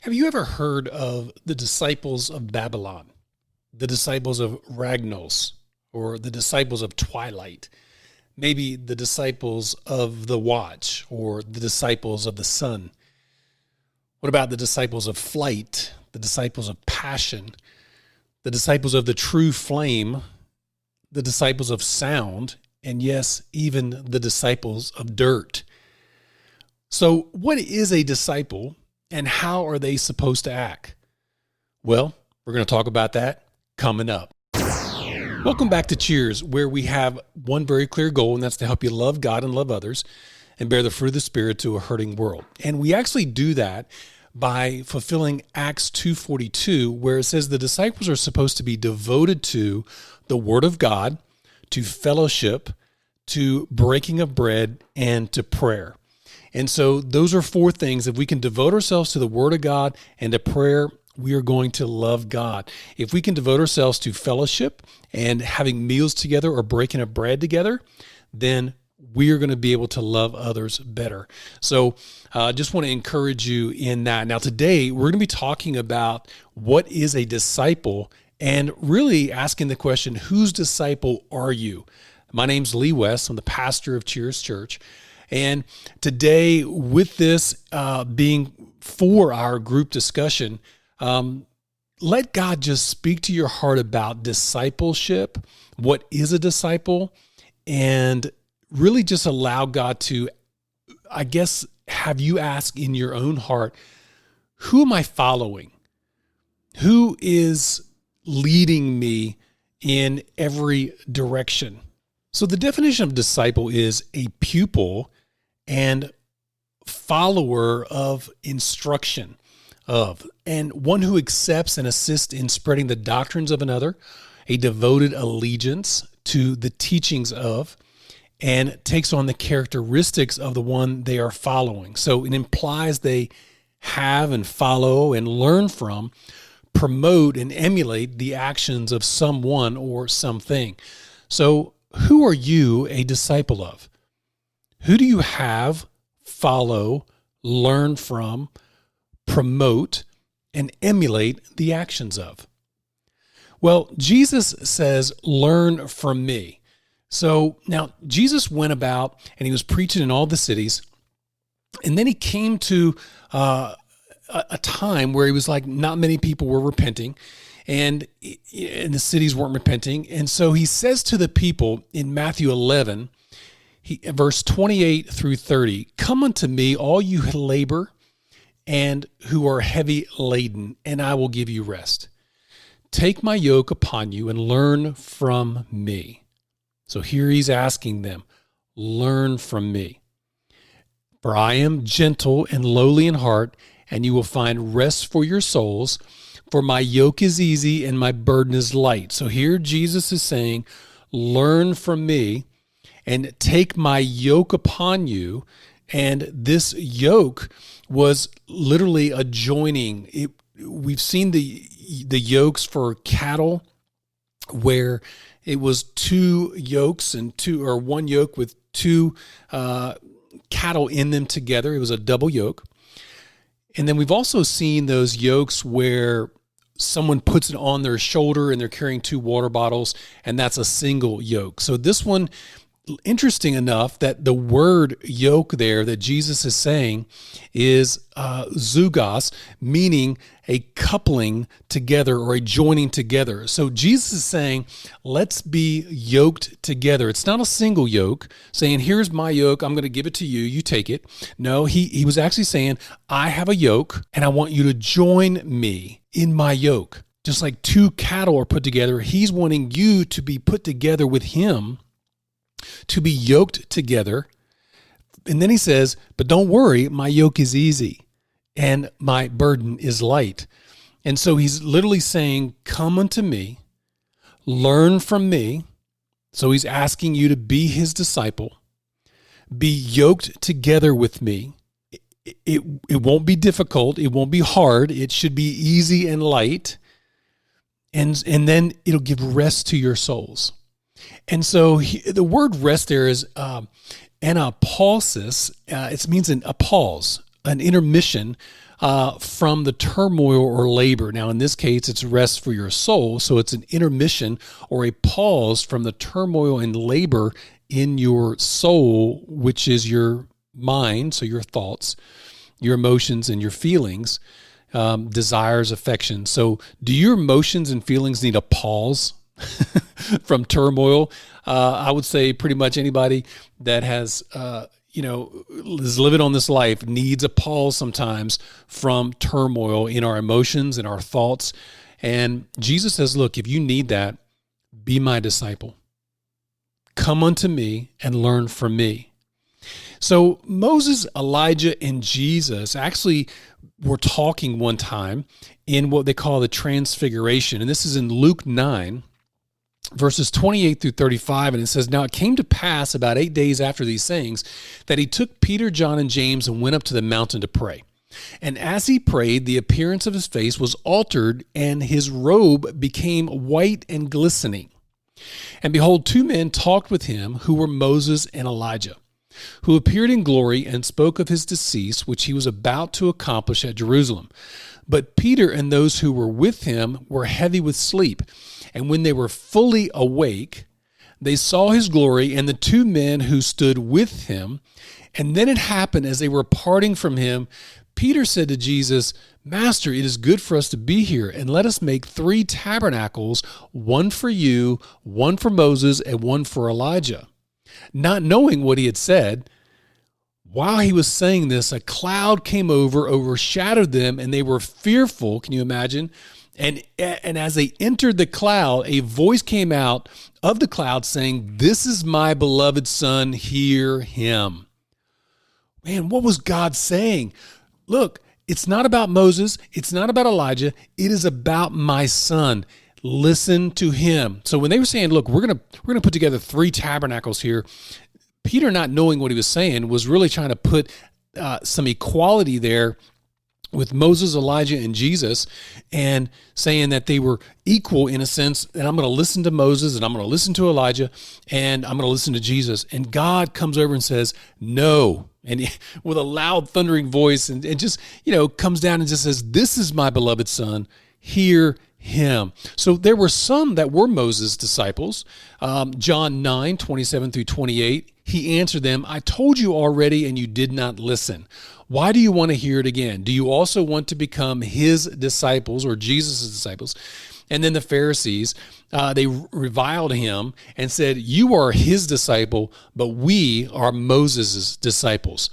Have you ever heard of the disciples of Babylon, the disciples of Ragnos, or the disciples of Twilight? Maybe the disciples of the Watch or the disciples of the Sun. What about the disciples of Flight, the disciples of Passion, the disciples of the True Flame, the disciples of Sound, and yes, even the disciples of Dirt? So what is a disciple and how are they supposed to act? Well, we're going to talk about that coming up. Welcome back to Cheers, where we have one very clear goal, and that's to help you love God and love others and bear the fruit of the Spirit to a hurting world. And we actually do that by fulfilling Acts 2:42, where it says the disciples are supposed to be devoted to the Word of God, to fellowship, to breaking of bread, and to prayer. And so those are four things. If we can devote ourselves to the Word of God and to prayer, we are going to love God. If we can devote ourselves to fellowship and having meals together or breaking of bread together, then we are going to be able to love others better. So I just want to encourage you in that. Now today, we're going to be talking about what is a disciple and really asking the question, whose disciple are you? My name's Lee West. I'm the pastor of Cheers Church. And today, with this being for our group discussion, let God just speak to your heart about discipleship. What is a disciple? And really just allow God to, I guess, have you ask in your own heart, who am I following? Who is leading me in every direction? So the definition of disciple is a pupil and follower of instruction of, and one who accepts and assists in spreading the doctrines of another, a devoted allegiance to the teachings of, and takes on the characteristics of the one they are following. So it implies they have and follow and learn from, promote and emulate the actions of someone or something. So who are you a disciple of? Who do you have, follow, learn from, promote, and emulate the actions of? Well, Jesus says, learn from me. So now Jesus went about and he was preaching in all the cities. And then he came to a time where he was like, not many people were repenting and the cities weren't repenting. And so he says to the people in Matthew 11, verse 28 through 30, come unto me, all you who labor and who are heavy laden, and I will give you rest. Take my yoke upon you and learn from me. So here he's asking them, learn from me. For I am gentle and lowly in heart, and you will find rest for your souls. For my yoke is easy and my burden is light. So here Jesus is saying, learn from me and take my yoke upon you. And this yoke was literally a joining. We've seen the yokes for cattle where it was two yokes and one yoke with two cattle in them together. It was a double yoke. And then we've also seen those yokes where someone puts it on their shoulder and they're carrying two water bottles, and that's a single yoke. So this one, interesting enough that the word yoke there that Jesus is saying is zugos, meaning a coupling together or a joining together. So Jesus is saying, let's be yoked together. It's not a single yoke saying, here's my yoke, I'm going to give it to you, you take it. No, he was actually saying, I have a yoke and I want you to join me in my yoke. Just like two cattle are put together, he's wanting you to be put together with him, to be yoked together. And then he says, but don't worry, my yoke is easy and my burden is light. And so he's literally saying, come unto me, learn from me. So he's asking you to be his disciple, be yoked together with me. It won't be difficult. It won't be hard. It should be easy and light. And then it'll give rest to your souls. And so the word rest there is anapausis. It means a pause, an intermission, from the turmoil or labor. Now, in this case, it's rest for your soul. So it's an intermission or a pause from the turmoil and labor in your soul, which is your mind, so your thoughts, your emotions, and your feelings, desires, affections. So do your emotions and feelings need a pause from turmoil? I would say pretty much anybody that has, is living on this life needs a pause sometimes from turmoil in our emotions and our thoughts. And Jesus says, look, if you need that, be my disciple. Come unto me and learn from me. So Moses, Elijah, and Jesus actually were talking one time in what they call the Transfiguration. And this is in Luke 9, verses 28 through 35. And it says, now it came to pass about 8 days after these sayings that he took Peter, John, and James and went up to the mountain to pray. And as he prayed, the appearance of his face was altered, and his robe became white and glistening. And behold, two men talked with him, who were Moses and Elijah, who appeared in glory and spoke of his decease, which he was about to accomplish at Jerusalem. But Peter and those who were with him were heavy with sleep. And when they were fully awake, they saw his glory and the two men who stood with him. And then it happened, as they were parting from him, Peter said to Jesus, Master, it is good for us to be here, and let us make 3 tabernacles, one for you, one for Moses, and one for Elijah. Not knowing what he had said, while he was saying this, a cloud came over, overshadowed them, and they were fearful. Can you imagine? And as they entered the cloud, a voice came out of the cloud saying, this is my beloved Son, hear him. Man, what was God saying? Look, it's not about Moses. It's not about Elijah. It is about my Son. Listen to him. So when they were saying, look, we're gonna put together 3 tabernacles here, Peter, not knowing what he was saying, was really trying to put some equality there with Moses, Elijah, and Jesus, and saying that they were equal in a sense, and I'm going to listen to Moses, and I'm going to listen to Elijah, and I'm going to listen to Jesus. And God comes over and says, no, and with a loud thundering voice, and just, comes down and just says, this is my beloved Son, hear him. So there were some that were Moses' disciples. John 9, 27 through 28, he answered them, I told you already, and you did not listen. Why do you want to hear it again? Do you also want to become his disciples, or Jesus' disciples? And then the Pharisees, they reviled him and said, you are his disciple, but we are Moses' disciples.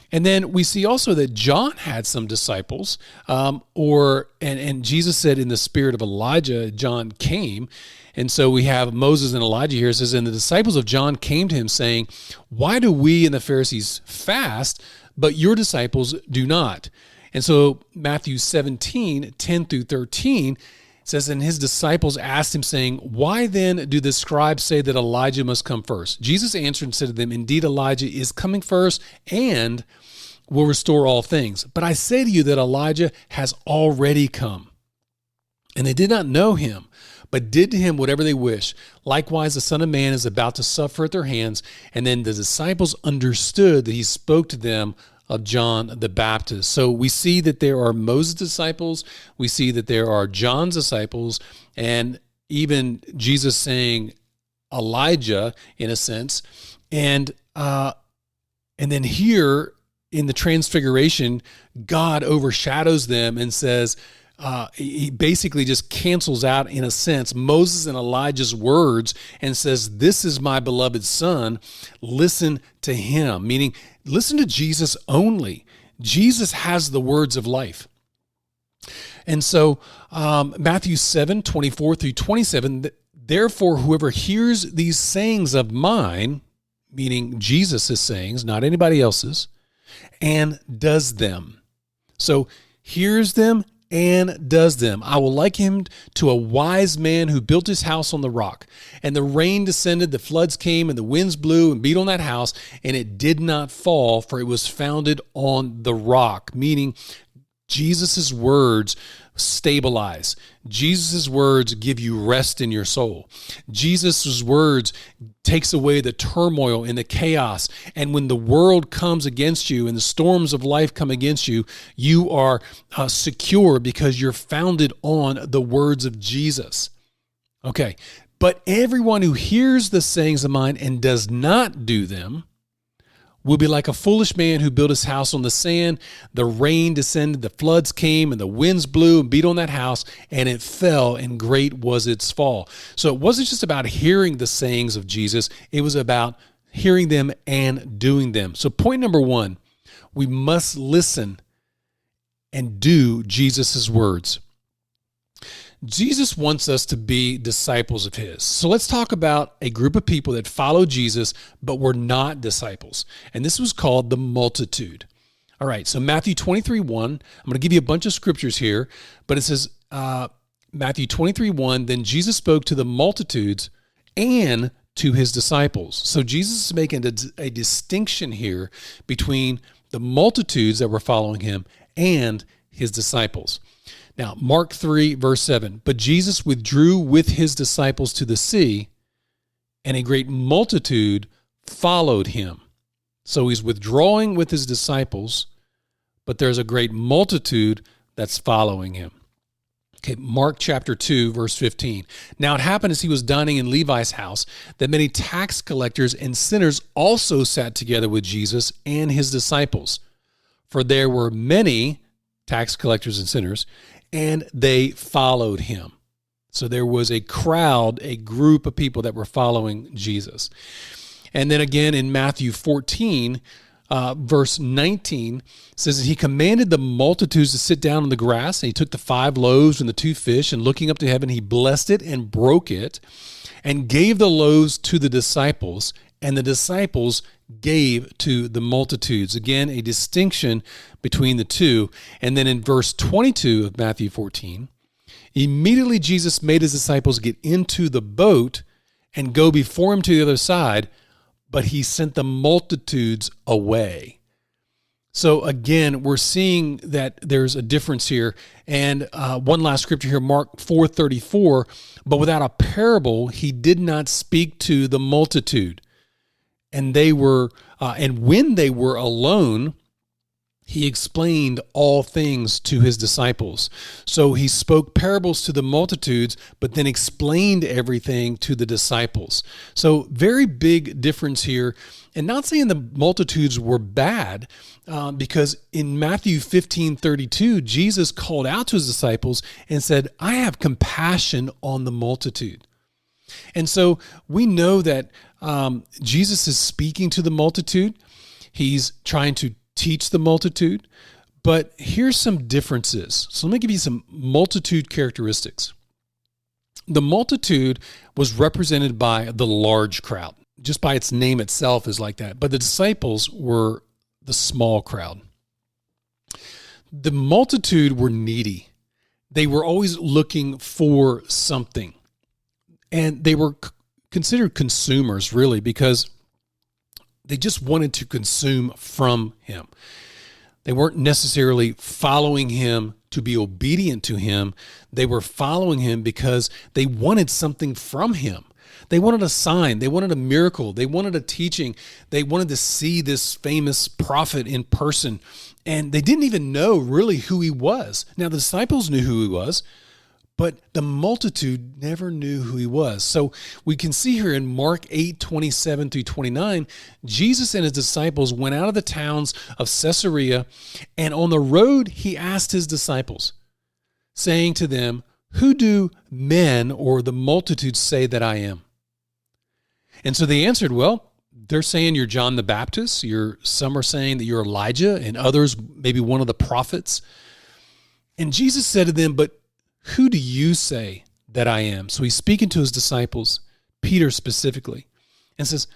And then we see also that John had some disciples, and Jesus said, in the spirit of Elijah, John came. And so we have Moses and Elijah here. It says, and the disciples of John came to him saying, why do we and the Pharisees fast, but your disciples do not? And so Matthew 17, 10 through 13 says, and his disciples asked him, saying, why then do the scribes say that Elijah must come first? Jesus answered and said to them, indeed, Elijah is coming first and will restore all things. But I say to you that Elijah has already come. And they did not know him, but did to him whatever they wished. Likewise, the Son of Man is about to suffer at their hands. And then the disciples understood that he spoke to them of John the Baptist. So we see that there are Moses' disciples. We see that there are John's disciples, and even Jesus saying Elijah in a sense. And then here in the Transfiguration, God overshadows them and says, he basically just cancels out, in a sense, Moses and Elijah's words and says, this is my beloved Son, listen to him, meaning listen to Jesus only. Jesus has the words of life. And so Matthew 7, 24 through 27, therefore whoever hears these sayings of mine, meaning Jesus' sayings, not anybody else's, and does them. So hears them and does them, I will liken him to a wise man who built his house on the rock. And the rain descended, the floods came, and the winds blew and beat on that house, and it did not fall, for it was founded on the rock. Meaning, Jesus' words stabilize. Jesus' words give you rest in your soul. Jesus' words takes away the turmoil and the chaos. And when the world comes against you and the storms of life come against you, you are secure because you're founded on the words of Jesus. Okay, but everyone who hears the sayings of mine and does not do them will be like a foolish man who built his house on the sand. The rain descended, the floods came, and the winds blew and beat on that house, and it fell, and great was its fall. So it wasn't just about hearing the sayings of Jesus. It was about hearing them and doing them. So point number one, we must listen and do Jesus' words. Jesus wants us to be disciples of his. So let's talk about a group of people that follow Jesus, but were not disciples. And this was called the multitude. All right, so Matthew 23:1, I'm going to give you a bunch of scriptures here, but it says, Matthew 23:1, then Jesus spoke to the multitudes and to his disciples. So Jesus is making a distinction here between the multitudes that were following him and his disciples. Now, Mark 3, verse 7, but Jesus withdrew with his disciples to the sea, and a great multitude followed him. So he's withdrawing with his disciples, but there's a great multitude that's following him. Okay, Mark chapter 2, verse 15. Now it happened as he was dining in Levi's house that many tax collectors and sinners also sat together with Jesus and his disciples. For there were many tax collectors and sinners, and they followed him. So there was a crowd, a group of people that were following Jesus. And then again in Matthew 14, verse 19, says that he commanded the multitudes to sit down on the grass, and he took the 5 loaves and the 2 fish, and looking up to heaven, he blessed it and broke it, and gave the loaves to the disciples, and the disciples gave to the multitudes. Again, a distinction between the two. And then in verse 22 of Matthew 14, immediately Jesus made his disciples get into the boat and go before him to the other side, but he sent the multitudes away. So again, we're seeing that there's a difference here. And one last scripture here, Mark 4:34, but without a parable, he did not speak to the multitude. And when they were alone, he explained all things to his disciples. So he spoke parables to the multitudes, but then explained everything to the disciples. So very big difference here. And not saying the multitudes were bad, because in Matthew 15:32, Jesus called out to his disciples and said, I have compassion on the multitude. And so we know that Jesus is speaking to the multitude. He's trying to teach the multitude. But here's some differences. So let me give you some multitude characteristics. The multitude was represented by the large crowd. Just by its name itself is like that. But the disciples were the small crowd. The multitude were needy. They were always looking for something. And they were considered consumers, really, because they just wanted to consume from him. They weren't necessarily following him to be obedient to him. They were following him because they wanted something from him. They wanted a sign. They wanted a miracle. They wanted a teaching. They wanted to see this famous prophet in person. And they didn't even know really who he was. Now, the disciples knew who he was, but the multitude never knew who he was. So we can see here in Mark 8:27 through 29, Jesus and his disciples went out of the towns of Caesarea, and on the road he asked his disciples, saying to them, who do men or the multitude say that I am? And so they answered, well, they're saying you're John the Baptist. Some are saying that you're Elijah, and others maybe one of the prophets. And Jesus said to them, but who do you say that I am? So he's speaking to his disciples, Peter specifically, and says,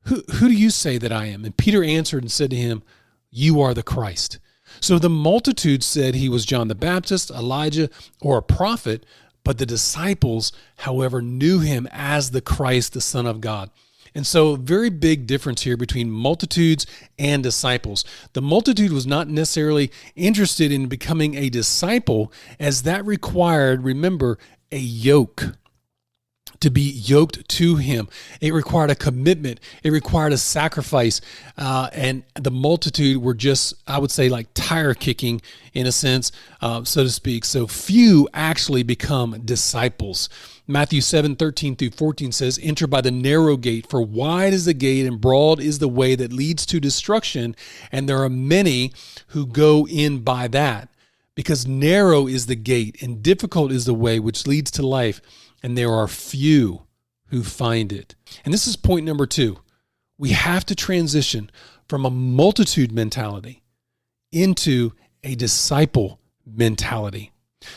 who do you say that I am? And Peter answered and said to him, you are the Christ. So the multitude said he was John the Baptist, Elijah, or a prophet, but the disciples, however, knew him as the Christ, the Son of God. And so, very big difference here between multitudes and disciples. The multitude was not necessarily interested in becoming a disciple, as that required, remember, a yoke. To be yoked to him. It required a commitment. It required a sacrifice. And the multitude were just, I would say, like tire kicking in a sense, so to speak. So few actually become disciples. Matthew 7:13 through 14 says, enter by the narrow gate, for wide is the gate and broad is the way that leads to destruction. And there are many who go in by that, because narrow is the gate and difficult is the way which leads to life. And there are few who find it. And this is point number 2. We have to transition from a multitude mentality into a disciple mentality.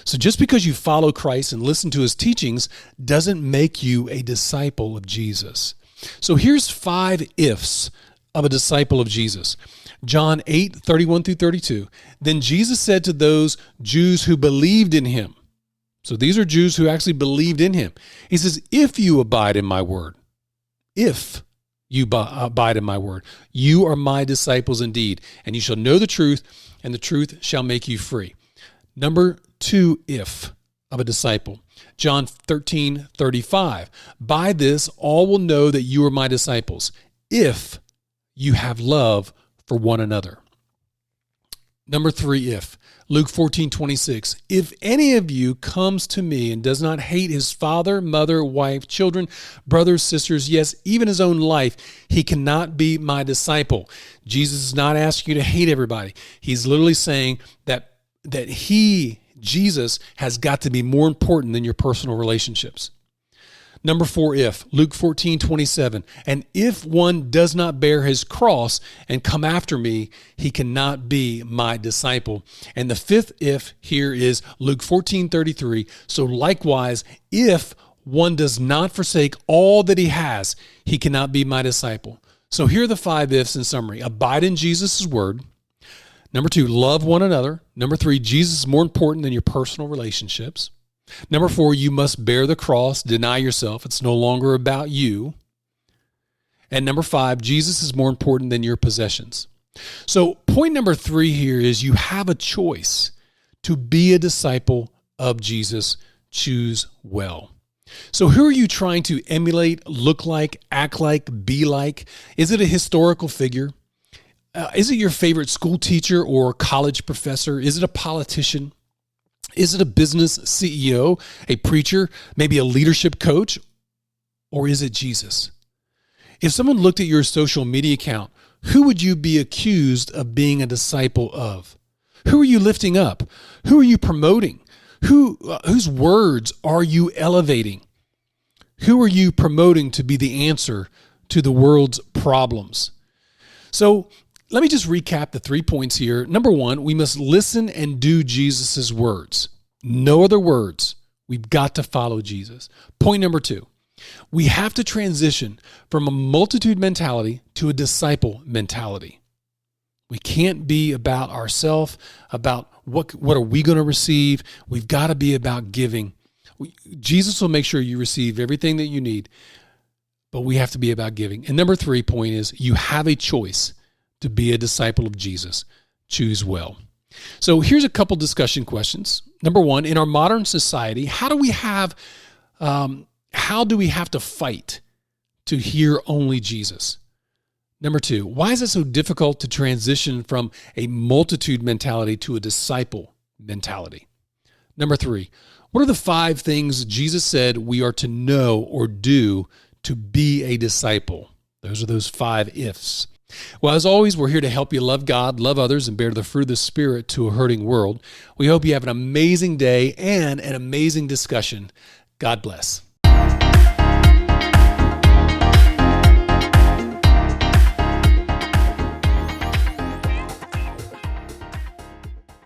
So just because you follow Christ and listen to his teachings doesn't make you a disciple of Jesus. So here's 5 ifs of a disciple of Jesus. John 8:31 through 32. Then Jesus said to those Jews who believed in him. So these are Jews who actually believed in him. He says, if you abide in my word, if you abide in my word, you are my disciples indeed, and you shall know the truth, and the truth shall make you free. Number 2 if of a disciple. John 13:35. By this all will know that you are my disciples, if you have love for one another. Number 3 if. Luke 14:26. If any of you comes to me and does not hate his father, mother, wife, children, brothers, sisters, yes, even his own life, he cannot be my disciple. Jesus is not asking you to hate everybody. He's literally saying that Jesus, has got to be more important than your personal relationships. Number 4 if. Luke 14:27. And if one does not bear his cross and come after me, he cannot be my disciple. And the 5th if here is Luke 14:33. So likewise, if one does not forsake all that he has, he cannot be my disciple. So here are the 5 ifs in summary. Abide in Jesus' word. Number 2, love one another. Number 3, Jesus is more important than your personal relationships. Number 4, you must bear the cross, deny yourself. It's no longer about you. And number 5, Jesus is more important than your possessions. So point number 3 here is you have a choice to be a disciple of Jesus. Choose well. So who are you trying to emulate, look like, act like, be like? Is it a historical figure? Is it your favorite school teacher or college professor? Is it a politician? Is it a business CEO, a preacher, maybe a leadership coach? Or is it Jesus? If someone looked at your social media account, who would you be accused of being a disciple of? Who are you lifting up? Who are you promoting? Whose words are you elevating? Who are you promoting to be the answer to the world's problems? So let me just recap the 3 points here. Number 1, we must listen and do Jesus' words. No other words. We've got to follow Jesus. Point number 2, we have to transition from a multitude mentality to a disciple mentality. We can't be about ourselves, about what are we going to receive. We've got to be about giving. Jesus will make sure you receive everything that you need, but we have to be about giving. And number 3 point is you have a choice to be a disciple of Jesus. Choose well. So here's a couple discussion questions. Number 1, in our modern society, how do we have to fight to hear only Jesus? Number 2, why is it so difficult to transition from a multitude mentality to a disciple mentality? Number 3, what are the 5 things Jesus said we are to know or do to be a disciple? Those are those 5 ifs. Well, as always, we're here to help you love God, love others, and bear the fruit of the Spirit to a hurting world. We hope you have an amazing day and an amazing discussion. God bless.